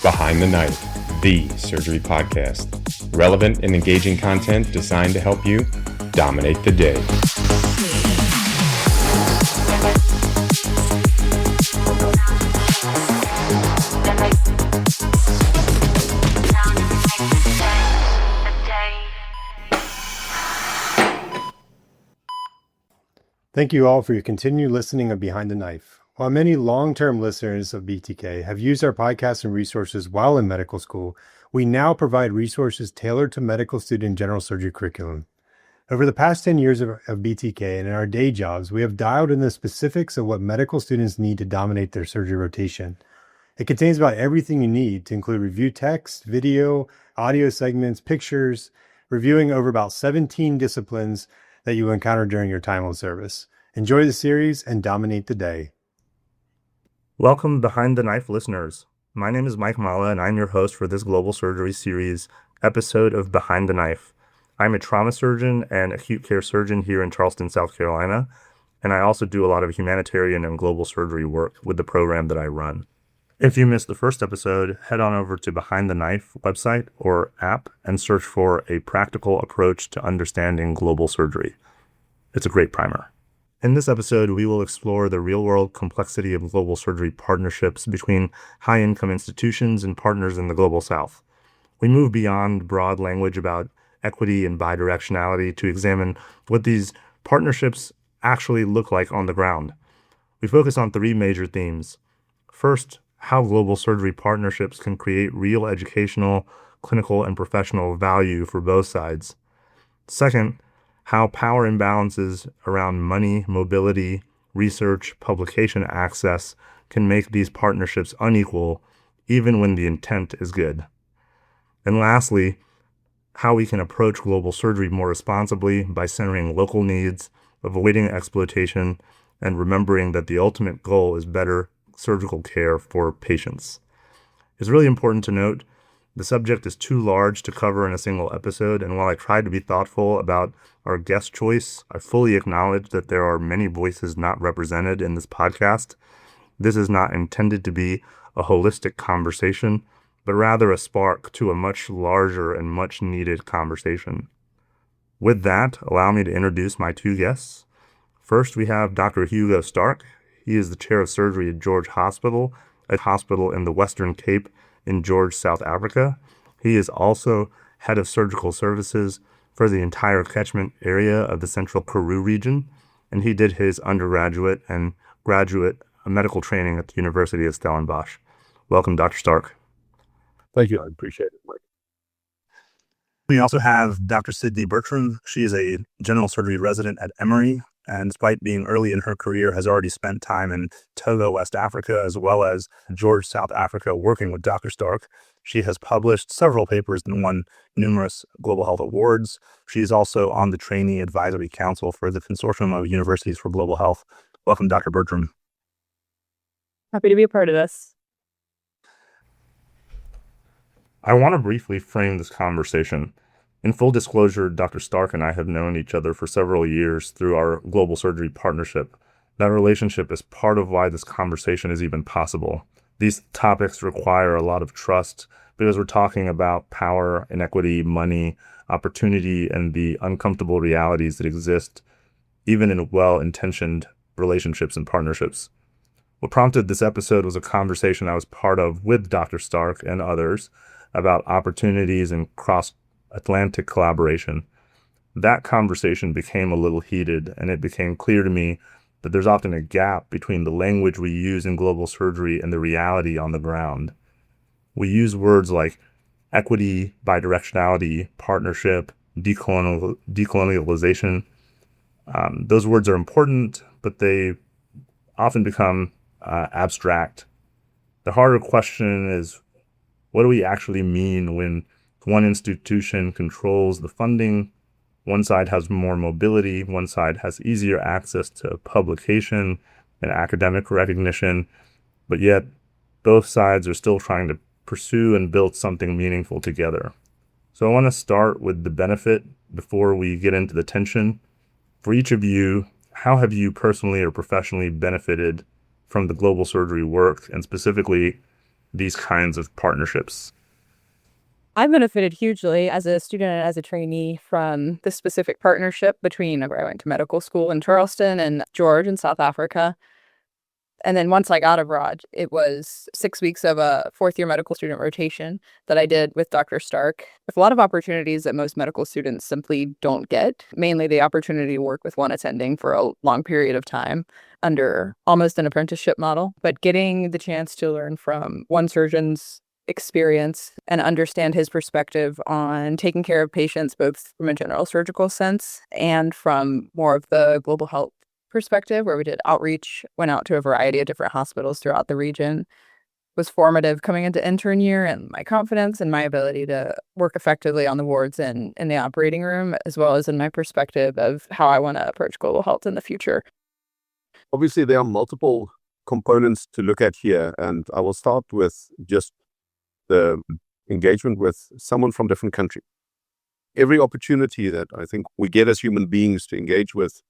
Behind the Knife, the surgery podcast. Relevant and engaging content designed to help you dominate the day. Thank you all for your continued listening of Behind the Knife. While many long-term listeners of BTK have used our podcasts and resources while in medical school, we now provide resources tailored to medical student general surgery curriculum. Over the past 10 years of BTK and in our day jobs, we have dialed in the specifics of what medical students need to dominate their surgery rotation. It contains about everything you need to include review text, video, audio segments, pictures, reviewing over about 17 disciplines that you encounter during your time on service. Enjoy the series and dominate the day. Welcome Behind the Knife listeners. My name is Mike Mallah and I'm your host for this Global Surgery Series episode of Behind the Knife. I'm a trauma surgeon and acute care surgeon here in Charleston, South Carolina, and I also do a lot of humanitarian and global surgery work with the program that I run. If you missed the first episode, head on over to Behind the Knife website or app and search for a practical approach to understanding global surgery. It's a great primer. In this episode, we will explore the real-world complexity of global surgery partnerships between high-income institutions and partners in the Global South. We move beyond broad language about equity and bidirectionality to examine what these partnerships actually look like on the ground. We focus on three major themes. First, how global surgery partnerships can create real educational, clinical, and professional value for both sides. Second, how power imbalances around money, mobility, research, publication access can make these partnerships unequal, even when the intent is good. And lastly, how we can approach global surgery more responsibly by centering local needs, avoiding exploitation, and remembering that the ultimate goal is better surgical care for patients. It's really important to note the subject is too large to cover in a single episode, and while I tried to be thoughtful about our guest choice, I fully acknowledge that there are many voices not represented in this podcast. This is not intended to be a holistic conversation, but rather a spark to a much larger and much needed conversation. With that, allow me to introduce my two guests. First, we have Dr. Hugo Stark. He is the chair of surgery at George Hospital, a hospital in the Western Cape in George, South Africa. He is also head of surgical services for the entire catchment area of the Central Karoo region, and he did his undergraduate and graduate medical training at the University of Stellenbosch. Welcome, Dr. Stark. Thank you. I appreciate it, Mike. We also have Dr. Bertram. She is a general surgery resident at Emory, and despite being early in her career, has already spent time in Togo, West Africa, as well as George, South Africa, working with Dr. Stark. She has published several papers and won numerous global health awards. She is also on the Trainee Advisory Council for the Consortium of Universities for Global Health. Welcome, Dr. Bertram. Happy to be a part of this. I want to briefly frame this conversation. In full disclosure, Dr. Stark and I have known each other for several years through our global surgery partnership. That relationship is part of why this conversation is even possible. These topics require a lot of trust because we're talking about power, inequity, money, opportunity, and the uncomfortable realities that exist even in well-intentioned relationships and partnerships. What prompted this episode was a conversation I was part of with Dr. Stark and others about opportunities and cross-Atlantic collaboration. That conversation became a little heated, and it became clear to me that there's often a gap between the language we use in global surgery and the reality on the ground. We use words like equity, bidirectionality, partnership, decolonization. Those words are important, but they often become abstract. The harder question is, what do we actually mean when one institution controls the funding, one side has more mobility, one side has easier access to publication and academic recognition, but yet both sides are still trying to pursue and build something meaningful together? So I want to start with the benefit before we get into the tension. For each of you, how have you personally or professionally benefited from the global surgery work, and specifically, these kinds of partnerships? I benefited hugely as a student and as a trainee from this specific partnership between where I went to medical school in Charleston and George in South Africa. And then once I got abroad, it was 6 weeks of a fourth-year medical student rotation that I did with Dr. Stark, with a lot of opportunities that most medical students simply don't get, mainly the opportunity to work with one attending for a long period of time under almost an apprenticeship model. But getting the chance to learn from one surgeon's experience and understand his perspective on taking care of patients, both from a general surgical sense and from more of the global health perspective, where we did outreach, went out to a variety of different hospitals throughout the region, was formative coming into intern year, and my confidence and my ability to work effectively on the wards and in the operating room, as well as in my perspective of how I want to approach global health in the future. Obviously, there are multiple components to look at here, and I will start with just the engagement with someone from different country. Every opportunity that I think we get as human beings to engage with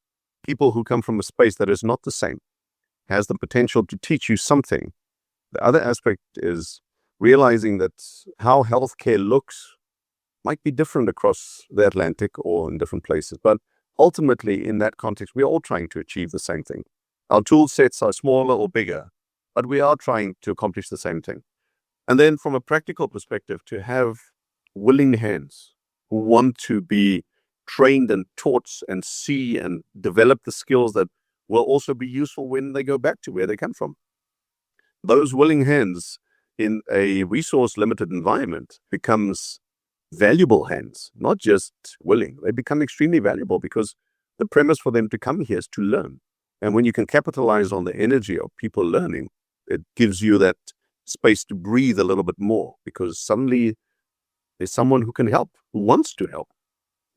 people who come from a space that is not the same has the potential to teach you something. The other aspect is realizing that how healthcare looks might be different across the Atlantic or in different places. But ultimately, in that context, we are all trying to achieve the same thing. Our tool sets are smaller or bigger, but we are trying to accomplish the same thing. And then from a practical perspective, to have willing hands who want to be trained and taught and see and develop the skills that will also be useful when they go back to where they come from. Those willing hands in a resource-limited environment becomes valuable hands, not just willing. They become extremely valuable because the premise for them to come here is to learn. And when you can capitalize on the energy of people learning, it gives you that space to breathe a little bit more, because suddenly there's someone who can help, who wants to help.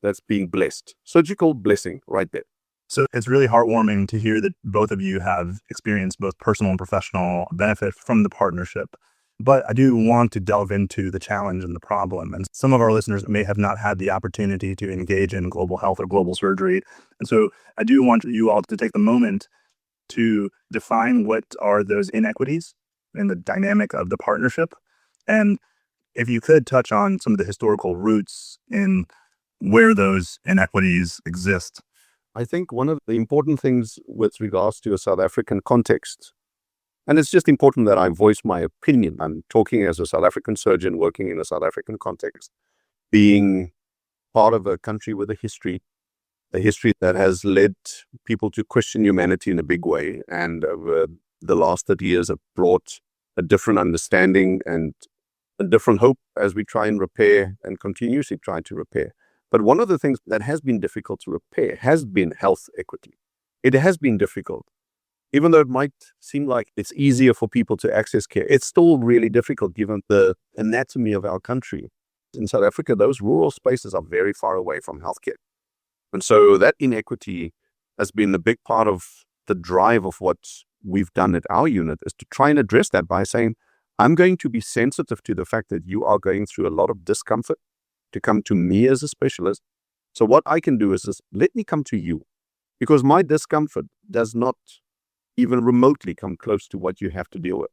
That's being blessed. Surgical blessing right there. So it's really heartwarming to hear that both of you have experienced both personal and professional benefit from the partnership. But I do want to delve into the challenge and the problem. And some of our listeners may have not had the opportunity to engage in global health or global surgery. And so I do want you all to take the moment to define what are those inequities in the dynamic of the partnership. And if you could touch on some of the historical roots in where those inequities exist. I think one of the important things with regards to a South African context, and it's just important that I voice my opinion. I'm talking as a South African surgeon working in a South African context, being part of a country with a history that has led people to question humanity in a big way. And over the last 30 years have brought a different understanding and a different hope as we try and repair and continuously try to repair. But one of the things that has been difficult to repair has been health equity. It has been difficult. Even though it might seem like it's easier for people to access care, it's still really difficult given the anatomy of our country. In South Africa, those rural spaces are very far away from healthcare. And so that inequity has been a big part of the drive of what we've done at our unit, is to try and address that by saying, I'm going to be sensitive to the fact that you are going through a lot of discomfort to come to me as a specialist. So what I can do is let me come to you, because my discomfort does not even remotely come close to what you have to deal with.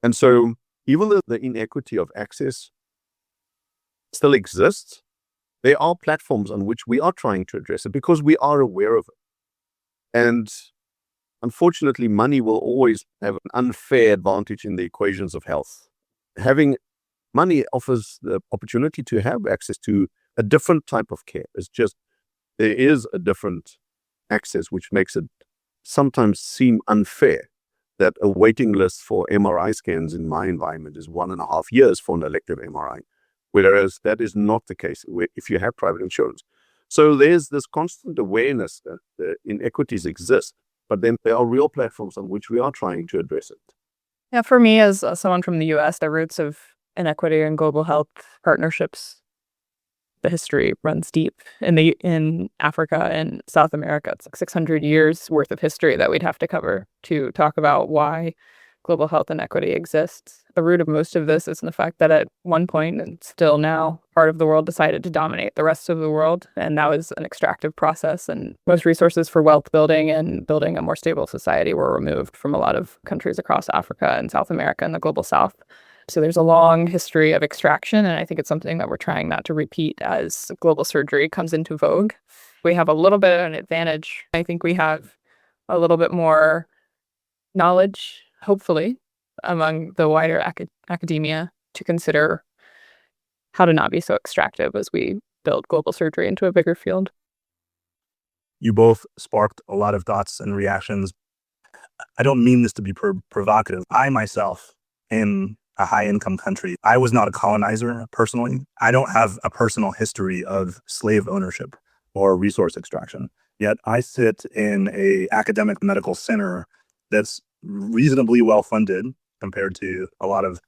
And so even though the inequity of access still exists, there are platforms on which we are trying to address it because we are aware of it. And unfortunately, money will always have an unfair advantage in the equations of health. Having money offers the opportunity to have access to a different type of care. It's just, there is a different access, which makes it sometimes seem unfair that a waiting list for MRI scans in my environment is 1.5 years for an elective MRI, whereas that is not the case if you have private insurance. So there's this constant awareness that the inequities exist, but then there are real platforms on which we are trying to address it. Yeah, for me as someone from the U.S., the roots of inequity and global health partnerships, the history runs deep in Africa and South America. It's like 600 years worth of history that we'd have to cover to talk about why global health inequity exists. The root of most of this is in the fact that at one point, and still now, part of the world decided to dominate the rest of the world. And that was an extractive process. And most resources for wealth building and building a more stable society were removed from a lot of countries across Africa and South America and the global South. So there's a long history of extraction. And I think it's something that we're trying not to repeat as global surgery comes into vogue. We have a little bit of an advantage. I think we have a little bit more knowledge, hopefully, among the wider academia to consider how to not be so extractive as we build global surgery into a bigger field. You both sparked a lot of thoughts and reactions. I don't mean this to be provocative. I myself am a high-income country. I was not a colonizer personally. I don't have a personal history of slave ownership or resource extraction. Yet I sit in an academic medical center that's reasonably well-funded compared to a lot of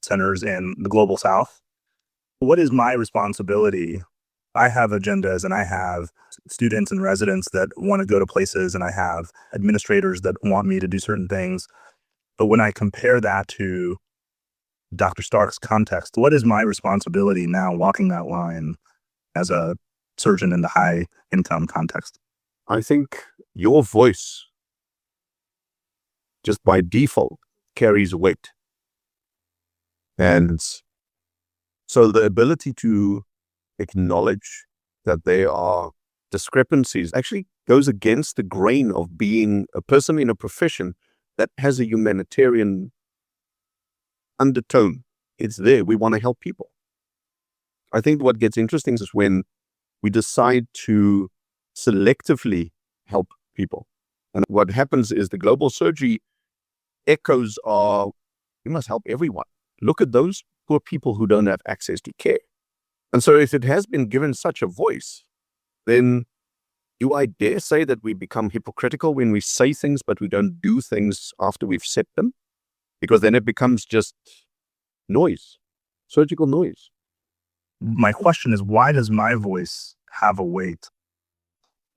centers in the global South. What is my responsibility? I have agendas and I have students and residents that want to go to places and I have administrators that want me to do certain things. But when I compare that to Dr. Stark's context, what is my responsibility now walking that line as a surgeon in the high income context? I think your voice, just by default, carries weight. And so the ability to acknowledge that there are discrepancies actually goes against the grain of being a person in a profession that has a humanitarian undertone. It's there. We want to help people. I think what gets interesting is when we decide to selectively help people. And what happens is the global surgery echoes are, we must help everyone. Look at those poor people who don't have access to care. And so if it has been given such a voice, then do I dare say that we become hypocritical when we say things, but we don't do things after we've said them? Because then it becomes just noise, surgical noise. My question is, why does my voice have a weight?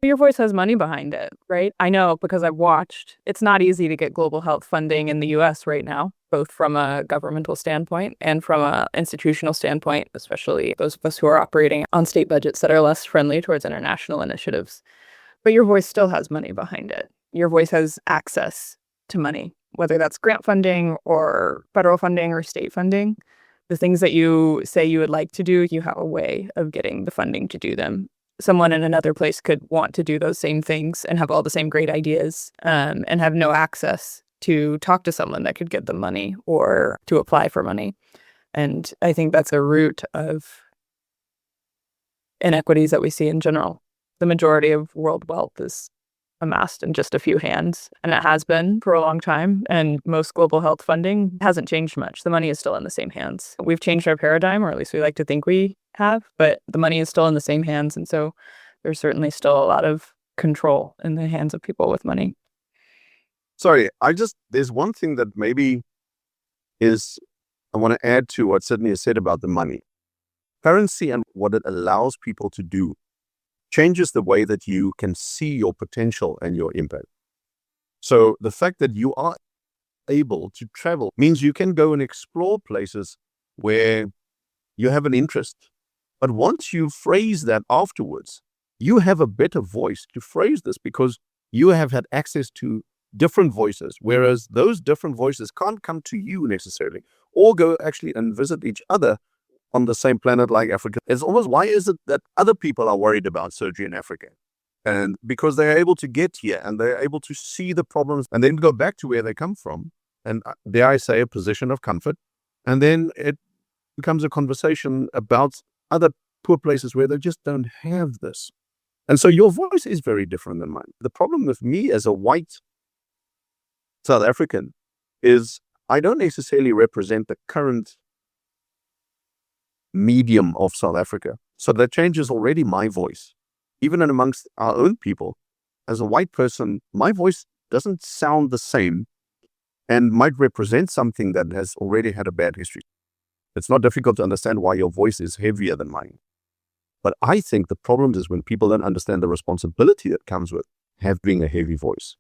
Your voice has money behind it, right? I know because I've watched. It's not easy to get global health funding in the US right now, both from a governmental standpoint and from an institutional standpoint, especially those of us who are operating on state budgets that are less friendly towards international initiatives. But your voice still has money behind it. Your voice has access to money, whether that's grant funding or federal funding or state funding. The things that you say you would like to do, you have a way of getting the funding to do them. Someone in another place could want to do those same things and have all the same great ideas and have no access to talk to someone that could get them money or to apply for money. And I think that's a root of inequities that we see in general. The majority of world wealth is amassed in just a few hands, and it has been for a long time. And most global health funding hasn't changed much. The money is still in the same hands. We've changed our paradigm, or at least we like to think we have, but the money is still in the same hands. And so there's certainly still a lot of control in the hands of people with money. Sorry, there's one thing that maybe I want to add to what Sydney has said about the money. Currency and what it allows people to do changes the way that you can see your potential and your impact. So the fact that you are able to travel means you can go and explore places where you have an interest. But once you phrase that afterwards, you have a better voice to phrase this because you have had access to different voices, whereas those different voices can't come to you necessarily or go actually and visit each other on the same planet like Africa. It's almost, why is it that other people are worried about surgery in Africa? And because they're able to get here and they're able to see the problems and then go back to where they come from. And dare I say, a position of comfort. And then it becomes a conversation about other poor places where they just don't have this. And so your voice is very different than mine. The problem with me as a white South African is I don't necessarily represent the current medium of South Africa. So that changes already my voice. Even in amongst our own people, as a white person, my voice doesn't sound the same and might represent something that has already had a bad history. It's not difficult to understand why your voice is heavier than mine. But I think the problem is when people don't understand the responsibility that comes with having a heavy voice.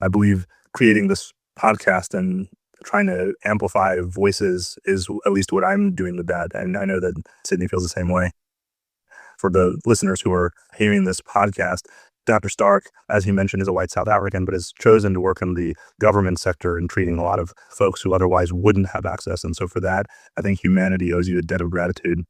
I believe creating this podcast and trying to amplify voices is at least what I'm doing with that. And I know that Sydney feels the same way. For the listeners who are hearing this podcast, Dr. Stark, as he mentioned, is a white South African, but has chosen to work in the government sector and treating a lot of folks who otherwise wouldn't have access. And so for that, I think humanity owes you a debt of gratitude.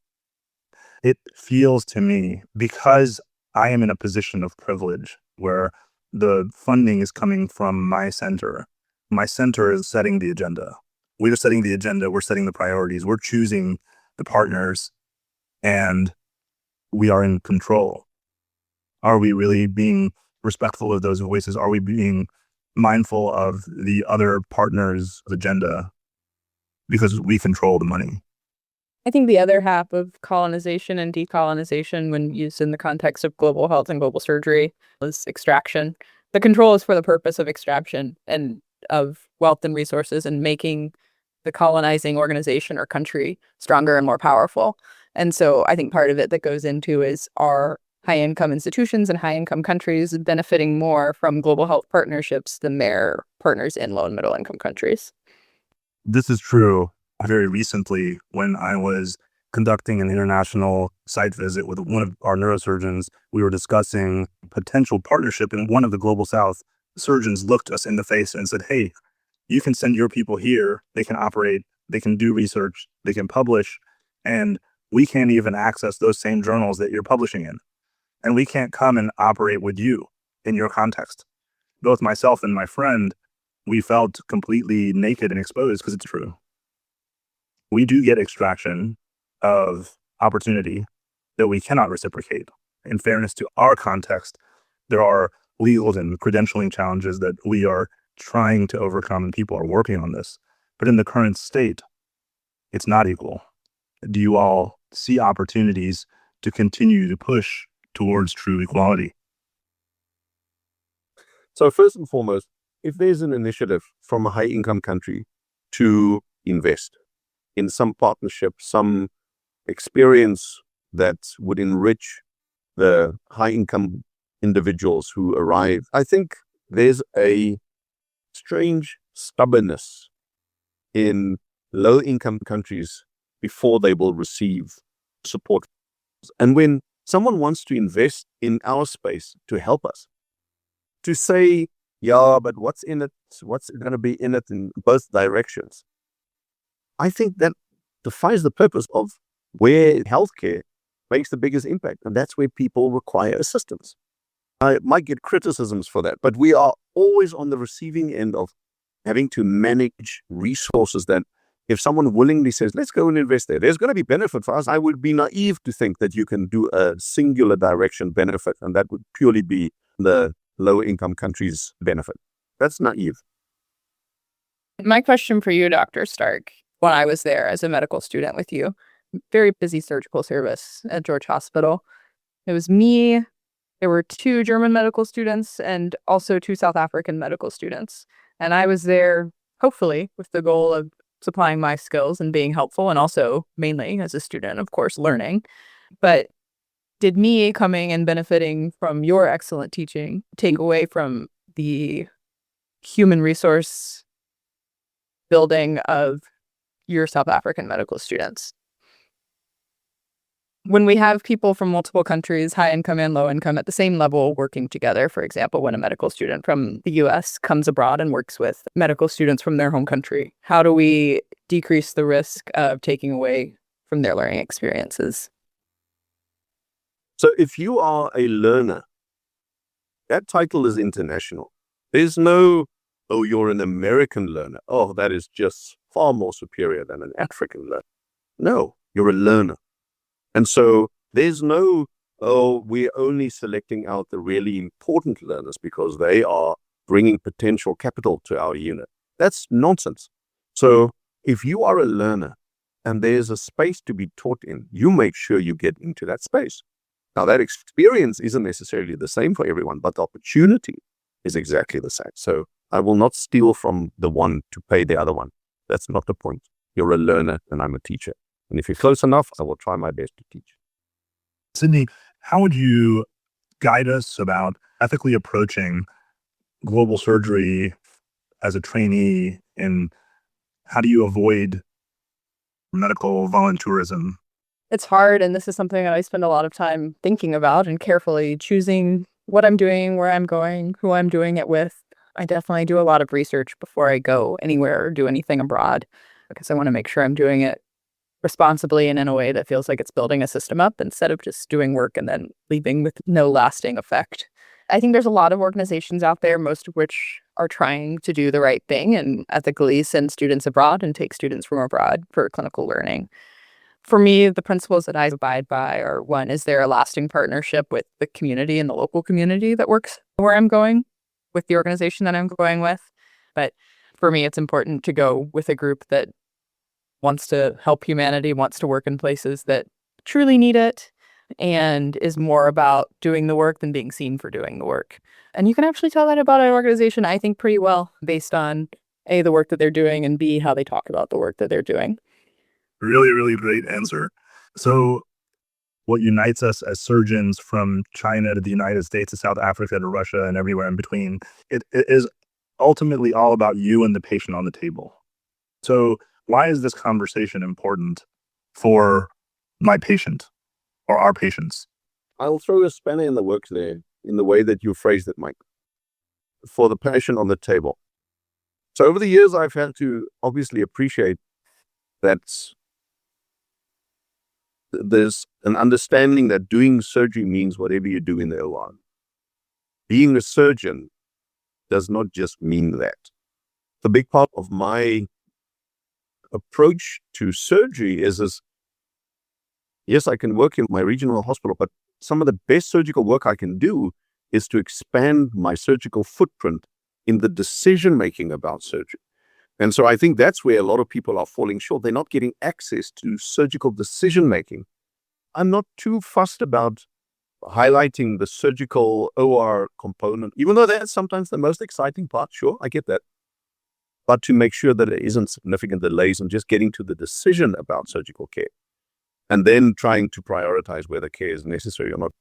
It feels to me, because I am in a position of privilege where the funding is coming from my center is setting the agenda. We're setting the agenda. We're setting the priorities. We're choosing the partners, and we are in control. Are we really being respectful of those voices? Are we being mindful of the other partners' agenda because we control the money? I think the other half of colonization and decolonization, when used in the context of global health and global surgery, is extraction. The control is for the purpose of extraction and of wealth and resources, and making the colonizing organization or country stronger and more powerful. And so I think part of it that goes into is, are high-income institutions and high-income countries benefiting more from global health partnerships than their partners in low and middle-income countries? This is true. Very recently, when I was conducting an international site visit with one of our neurosurgeons, we were discussing potential partnership, and one of the Global South surgeons looked us in the face and said, hey, you can send your people here, they can operate, they can do research, they can publish, and we can't even access those same journals that you're publishing in. And we can't come and operate with you in your context. Both myself and my friend, we felt completely naked and exposed, because it's true. We do get extraction of opportunity that we cannot reciprocate. In fairness to our context, there are legal and credentialing challenges that we are trying to overcome, and people are working on this. But in the current state, it's not equal. Do you all see opportunities to continue to push towards true equality? So first and foremost, if there's an initiative from a high-income country to invest in some partnership, some experience that would enrich the high-income individuals who arrive, I think there's a strange stubbornness in low-income countries before they will receive support. And when someone wants to invest in our space to help us, to say, yeah, but what's in it? What's going to be in it in both directions? I think that defies the purpose of where healthcare makes the biggest impact. And that's where people require assistance. I might get criticisms for that, but we are always on the receiving end of having to manage resources that if someone willingly says, let's go and invest there, there's going to be benefit for us. I would be naive to think that you can do a singular direction benefit, and that would purely be the low-income countries' benefit. That's naive. My question for you, Dr. Stark, when I was there as a medical student with you, very busy surgical service at George Hospital. It was me, there were 2 German medical students, and also 2 South African medical students. And I was there, hopefully, with the goal of supplying my skills and being helpful, and also mainly as a student, of course, learning. But did me coming and benefiting from your excellent teaching take away from the human resource building of your South African medical students? When we have people from multiple countries, high income and low income, at the same level working together, for example, when a medical student from the US comes abroad and works with medical students from their home country, how do we decrease the risk of taking away from their learning experiences? So if you are a learner, that title is international. There's no, oh, you're an American learner. Oh, that is just far more superior than an African learner. No, you're a learner. And so there's no, oh, we're only selecting out the really important learners because they are bringing potential capital to our unit. That's nonsense. So if you are a learner and there's a space to be taught in, you make sure you get into that space. Now, that experience isn't necessarily the same for everyone, but the opportunity is exactly the same. So I will not steal from the one to pay the other one. That's not the point. You're a learner and I'm a teacher. And if you're close enough, I will try my best to teach. Sydney, how would you guide us about ethically approaching global surgery as a trainee in How do you avoid medical volunteerism? It's hard, and this is something that I spend a lot of time thinking about and carefully choosing what I'm doing, where I'm going, who I'm doing it with. I definitely do a lot of research before I go anywhere or do anything abroad because I want to make sure I'm doing it responsibly and in a way that feels like it's building a system up instead of just doing work and then leaving with no lasting effect. I think there's a lot of organizations out there, most of which are trying to do the right thing and ethically send students abroad and take students from abroad for clinical learning. For me, the principles that I abide by are, one, is there a lasting partnership with the community and the local community that works where I'm going with the organization that I'm going with? But for me, it's important to go with a group that wants to help humanity, wants to work in places that truly need it, and is more about doing the work than being seen for doing the work. And you can actually tell that about an organization, I think, pretty well based on A, the work that they're doing, and B, how they talk about the work that they're doing. Really, really great answer. So what unites us as surgeons from China to the United States to South Africa to Russia and everywhere in between, it is ultimately all about you and the patient on the table. So why is this conversation important for my patient or our patients? I'll throw a spanner in the works there in the way that you phrased it, Mike. For the patient on the table. So over the years, I've had to obviously appreciate that there's an understanding that doing surgery means whatever you do in the OR. Being a surgeon does not just mean that. The big part of my approach to surgery is yes, I can work in my regional hospital, but some of the best surgical work I can do is to expand my surgical footprint in the decision-making about surgery. And so I think that's where a lot of people are falling short. They're not getting access to surgical decision-making. I'm not too fussed about highlighting the surgical OR component, even though that's sometimes the most exciting part. Sure, I get that. But to make sure that there isn't significant delays in just getting to the decision about surgical care and then trying to prioritize whether care is necessary or not.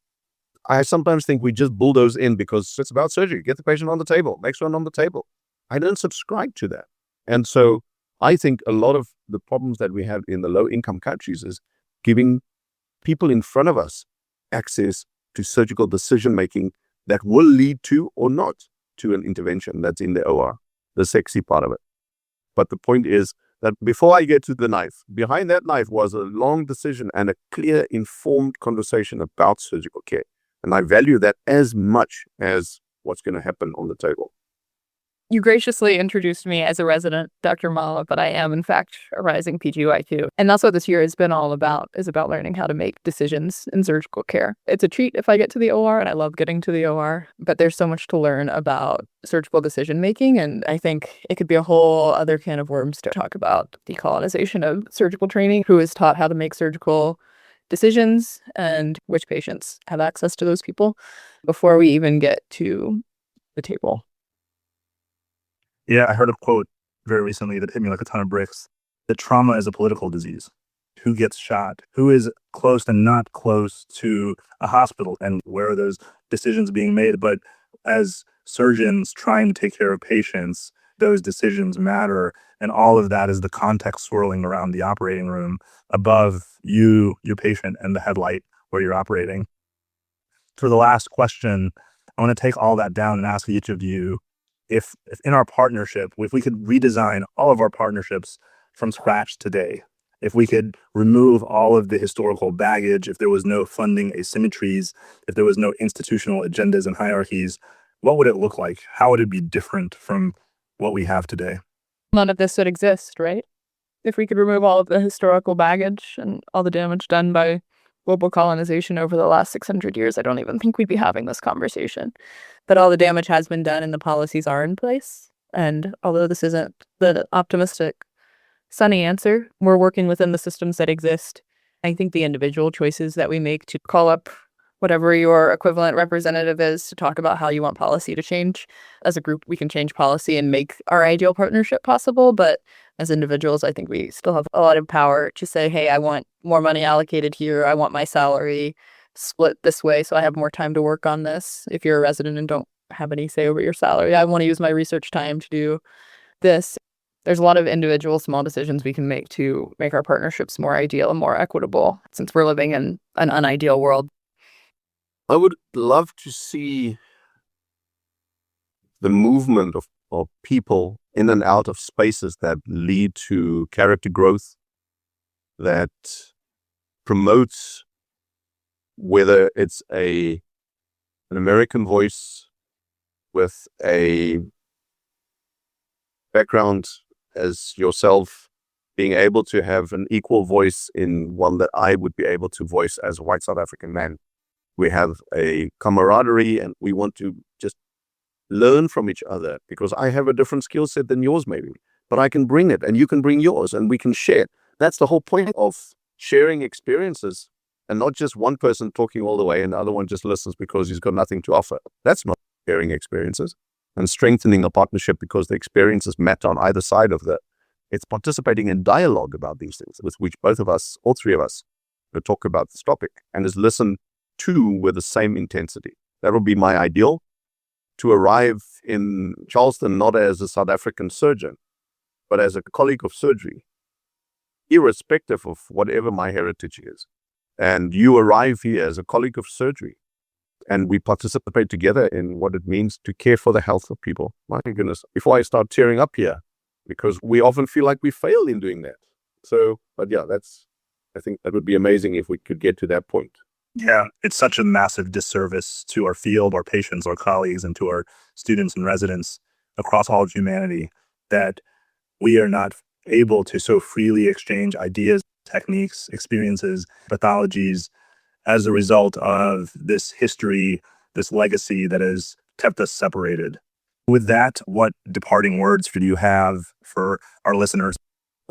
I sometimes think we just bulldoze in because it's about surgery. Get the patient on the table, next one on the table. I don't subscribe to that. And so I think a lot of the problems that we have in the low-income countries is giving people in front of us access to surgical decision-making that will lead to or not to an intervention that's in the OR, the sexy part of it. But the point is that before I get to the knife, behind that knife was a long decision and a clear, informed conversation about surgical care. And I value that as much as what's going to happen on the table. You graciously introduced me as a resident, Dr. Mallah, but I am, in fact, a rising PGY too. And that's what this year has been all about, is about learning how to make decisions in surgical care. It's a treat if I get to the OR, and I love getting to the OR, but there's so much to learn about surgical decision-making, and I think it could be a whole other can of worms to talk about decolonization of surgical training, who is taught how to make surgical decisions, and which patients have access to those people before we even get to the table. Yeah, I heard a quote very recently that hit me like a ton of bricks, that trauma is a political disease. Who gets shot? Who is close and not close to a hospital? And where are those decisions being made? But as surgeons trying to take care of patients, those decisions matter. And all of that is the context swirling around the operating room above you, your patient, and the headlight where you're operating. For the last question, I want to take all that down and ask each of you, if in our partnership, if we could redesign all of our partnerships from scratch today, if we could remove all of the historical baggage, if there was no funding asymmetries, if there was no institutional agendas and hierarchies, what would it look like? How would it be different from what we have today? None of this would exist, right? If we could remove all of the historical baggage and all the damage done by global colonization over the last 600 years, I don't even think we'd be having this conversation. But all the damage has been done and the policies are in place. And although this isn't the optimistic, sunny answer, we're working within the systems that exist. I think the individual choices that we make to call up whatever your equivalent representative is to talk about how you want policy to change. As a group, we can change policy and make our ideal partnership possible. But as individuals, I think we still have a lot of power to say, hey, I want more money allocated here. I want my salary split this way so I have more time to work on this. If you're a resident and don't have any say over your salary, I want to use my research time to do this. there's a lot of individual small decisions we can make to make our partnerships more ideal and more equitable, since we're living in an unideal world. I would love to see the movement of people in and out of spaces that lead to character growth, that promotes, whether it's an American voice with a background as yourself, being able to have an equal voice in one that I would be able to voice as a white South African man. We have a camaraderie and we want to just learn from each other, because I have a different skill set than yours maybe, but I can bring it and you can bring yours and we can share. That's the whole point of sharing experiences, and not just one person talking all the way and the other one just listens because he's got nothing to offer. That's not sharing experiences and strengthening a partnership because the experiences matter on either side of that. It's participating in dialogue about these things with which both of us, all three of us, will talk about this topic and is listened to with the same intensity. That would be my ideal. To arrive in Charleston not as a South African surgeon, but as a colleague of surgery, irrespective of whatever my heritage is. And you arrive here as a colleague of surgery, and we participate together in what it means to care for the health of people. My goodness, before I start tearing up here, because we often feel like we fail in doing that. So, but yeah, I think that would be amazing if we could get to that point. Yeah, it's such a massive disservice to our field, our patients, our colleagues, and to our students and residents across all of humanity that we are not able to so freely exchange ideas, techniques, experiences, pathologies as a result of this history, this legacy that has kept us separated. With that, what departing words do you have for our listeners?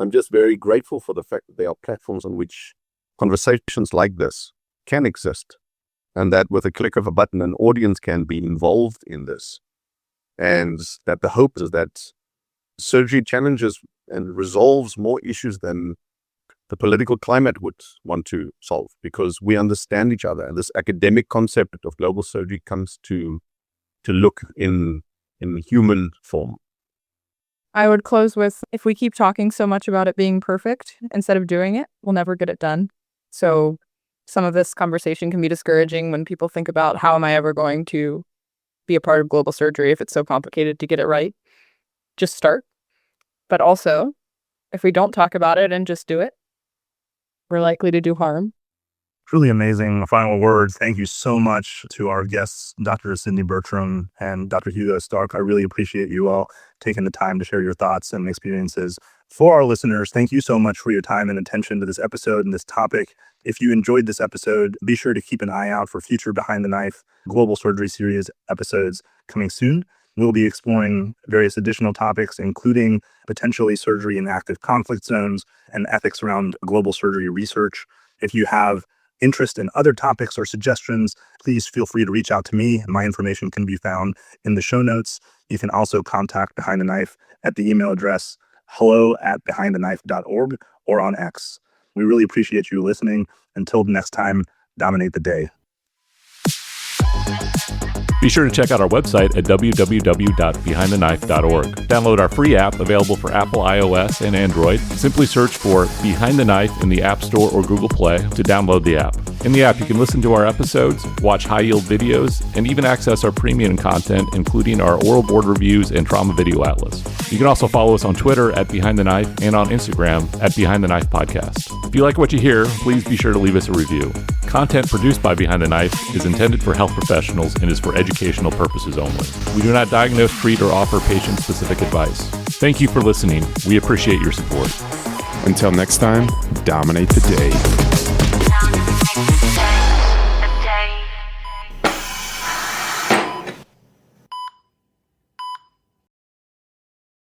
I'm just very grateful for the fact that there are platforms on which conversations like this can exist, and that with a click of a button, an audience can be involved in this. And that the hope is that surgery challenges and resolves more issues than the political climate would want to solve, because we understand each other. And this academic concept of global surgery comes to look in human form. I would close with, if we keep talking so much about it being perfect instead of doing it, we'll never get it done. So some of this conversation can be discouraging when people think about, how am I ever going to be a part of global surgery if it's so complicated to get it right? Just start. But also, if we don't talk about it and just do it, we're likely to do harm. Truly amazing final words. Thank you so much to our guests, Dr. Sidney Bertram and Dr. Hugo Stark. I really appreciate you all taking the time to share your thoughts and experiences. For our listeners, thank you so much for your time and attention to this episode and this topic. If you enjoyed this episode, be sure to keep an eye out for future Behind the Knife Global Surgery Series episodes coming soon. We'll be exploring various additional topics, including potentially surgery in active conflict zones and ethics around global surgery research. If you have interest in other topics or suggestions, please feel free to reach out to me. My information can be found in the show notes. You can also contact Behind the Knife at the email address hello@behindtheknife.org or on X. We really appreciate you listening. Until next time, dominate the day. Be sure to check out our website at www.behindtheknife.org. Download our free app available for Apple, iOS, and Android. Simply search for Behind the Knife in the App Store or Google Play to download the app. In the app, you can listen to our episodes, watch high-yield videos, and even access our premium content, including our oral board reviews and trauma video atlas. You can also follow us on Twitter at Behind the Knife and on Instagram at Behind the Knife Podcast. If you like what you hear, please be sure to leave us a review. Content produced by Behind the Knife is intended for health professionals and is for educational purposes only. We do not diagnose, treat, or offer patient-specific advice. Thank you for listening. We appreciate your support. Until next time, dominate the day.